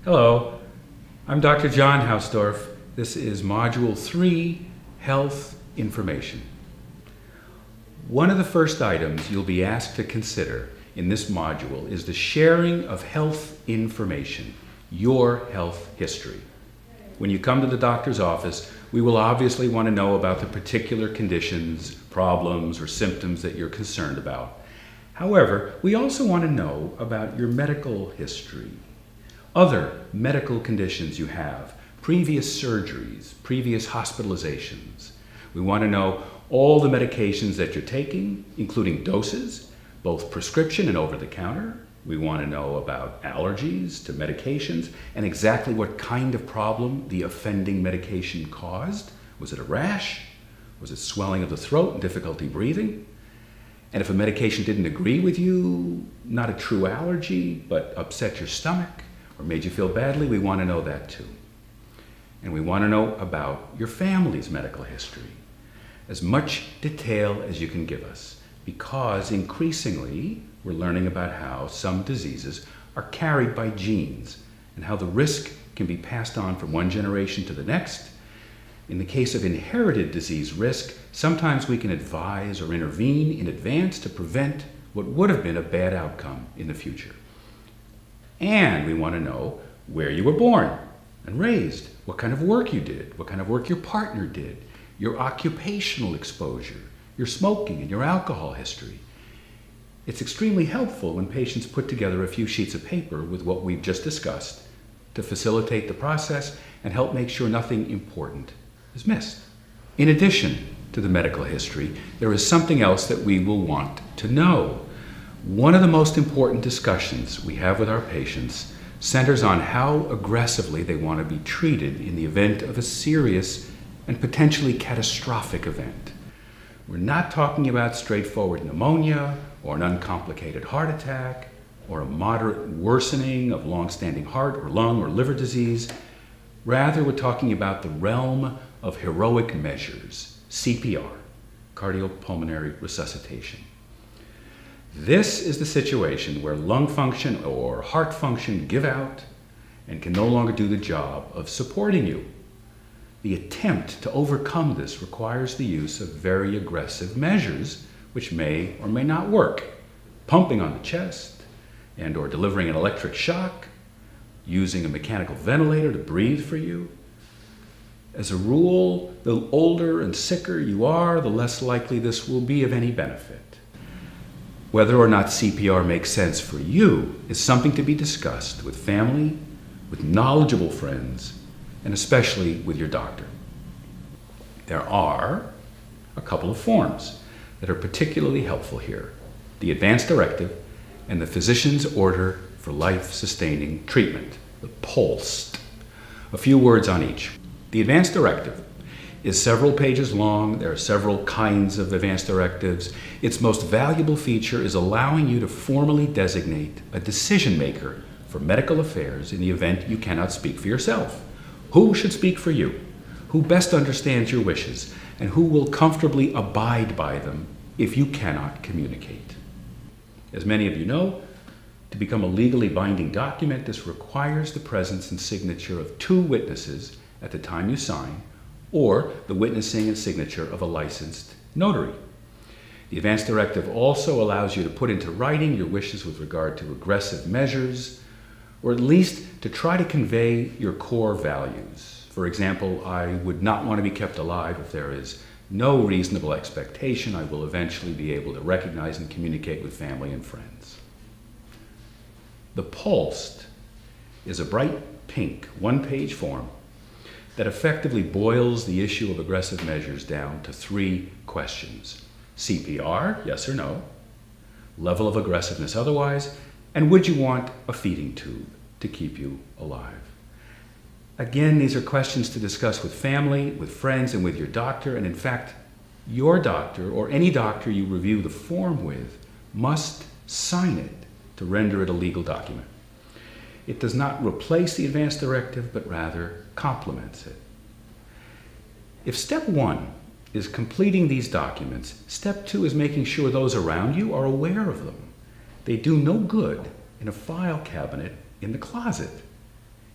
Hello, I'm Dr. John Hausdorff. This is Module 3, Health Information. One of the first items you'll be asked to consider in this module is the sharing of health information, your health history. When you come to the doctor's office, we will obviously want to know about the particular conditions, problems, or symptoms that you're concerned about. However, we also want to know about your medical history, other medical conditions you have, previous surgeries, previous hospitalizations. We want to know all the medications that you're taking, including doses, both prescription and over-the-counter. We want to know about allergies to medications and exactly what kind of problem the offending medication caused. Was it a rash? Was it swelling of the throat and difficulty breathing? And if a medication didn't agree with you, not a true allergy, but upset your stomach or made you feel badly, we want to know that too. And we want to know about your family's medical history. As much detail as you can give us, because increasingly we're learning about how some diseases are carried by genes and how the risk can be passed on from one generation to the next. In the case of inherited disease risk, sometimes we can advise or intervene in advance to prevent what would have been a bad outcome in the future. And we want to know where you were born and raised, what kind of work you did, what kind of work your partner did, your occupational exposure, your smoking and your alcohol history. It's extremely helpful when patients put together a few sheets of paper with what we've just discussed to facilitate the process and help make sure nothing important is missed. In addition to the medical history, there is something else that we will want to know. One of the most important discussions we have with our patients centers on how aggressively they want to be treated in the event of a serious and potentially catastrophic event. We're not talking about straightforward pneumonia or an uncomplicated heart attack or a moderate worsening of long-standing heart or lung or liver disease. Rather, we're talking about the realm of heroic measures, CPR, cardiopulmonary resuscitation. This is the situation where lung function or heart function give out and can no longer do the job of supporting you. The attempt to overcome this requires the use of very aggressive measures which may or may not work. Pumping on the chest and or delivering an electric shock, using a mechanical ventilator to breathe for you. As a rule, the older and sicker you are, the less likely this will be of any benefit. Whether or not CPR makes sense for you is something to be discussed with family, with knowledgeable friends, and especially with your doctor. There are a couple of forms that are particularly helpful here: the Advance Directive and the Physician's Order for Life-Sustaining Treatment, the POLST. A few words on each. The Advance Directive is several pages long. There are several kinds of Advance Directives. Its most valuable feature is allowing you to formally designate a decision maker for medical affairs in the event you cannot speak for yourself. Who should speak for you? Who best understands your wishes? And who will comfortably abide by them if you cannot communicate? As many of you know, to become a legally binding document, this requires the presence and signature of 2 witnesses at the time you sign, or the witnessing and signature of a licensed notary. The Advance Directive also allows you to put into writing your wishes with regard to aggressive measures, or at least to try to convey your core values. For example, I would not want to be kept alive if there is no reasonable expectation I will eventually be able to recognize and communicate with family and friends. The POLST is a bright pink, one-page form that effectively boils the issue of aggressive measures down to 3 questions. CPR, yes or no, level of aggressiveness otherwise, and would you want a feeding tube to keep you alive? Again, these are questions to discuss with family, with friends, and with your doctor. And in fact, your doctor or any doctor you review the form with must sign it to render it a legal document. It does not replace the Advance Directive, but rather complements it. If step 1 is completing these documents, step 2 is making sure those around you are aware of them. They do no good in a file cabinet in the closet.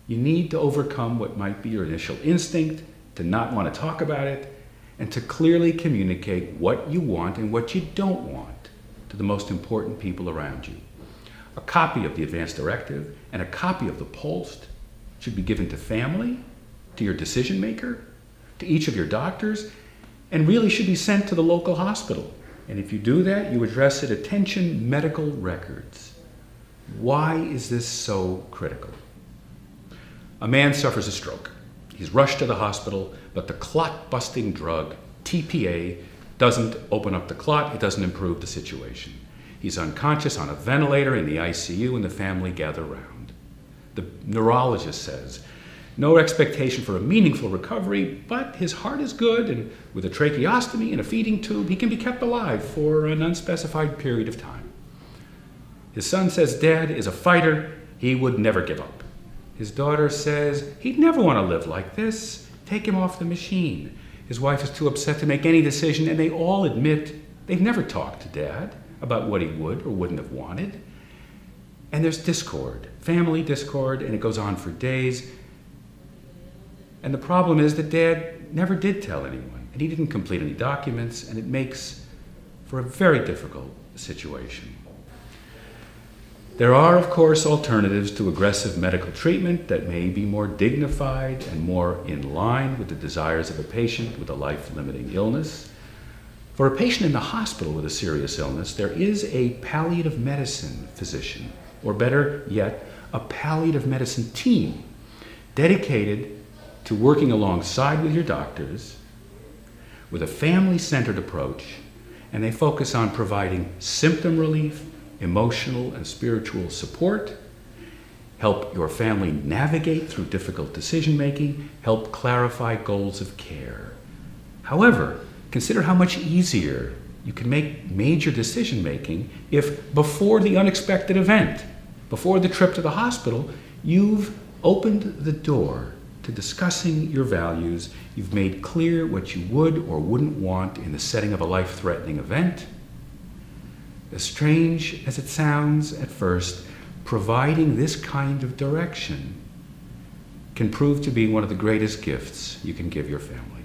You need to overcome what might be your initial instinct to not want to talk about it, and to clearly communicate what you want and what you don't want to the most important people around you. A copy of the advance directive and a copy of the POLST should be given to family, to your decision maker, to each of your doctors, and really should be sent to the local hospital. And if you do that, you address it, attention medical records. Why is this so critical? A man suffers a stroke. He's rushed to the hospital, but the clot-busting drug, TPA, doesn't open up the clot, it doesn't improve the situation. He's unconscious on a ventilator in the ICU, and the family gather around. The neurologist says, no expectation for a meaningful recovery, but his heart is good, and with a tracheostomy and a feeding tube, he can be kept alive for an unspecified period of time. His son says Dad is a fighter, he would never give up. His daughter says he'd never want to live like this, take him off the machine. His wife is too upset to make any decision, and they all admit they've never talked to Dad about what he would or wouldn't have wanted. And there's discord, family discord, and it goes on for days. And the problem is that Dad never did tell anyone, and he didn't complete any documents, and it makes for a very difficult situation. There are, of course, alternatives to aggressive medical treatment that may be more dignified and more in line with the desires of a patient with a life-limiting illness. For a patient in the hospital with a serious illness, there is a palliative medicine physician, or better yet, a palliative medicine team dedicated to working alongside with your doctors with a family-centered approach, and they focus on providing symptom relief, emotional and spiritual support, help your family navigate through difficult decision-making, help clarify goals of care. However, consider how much easier you can make major decision-making if before the unexpected event, before the trip to the hospital, you've opened the door to discussing your values, you've made clear what you would or wouldn't want in the setting of a life-threatening event. As strange as it sounds at first, providing this kind of direction can prove to be one of the greatest gifts you can give your family.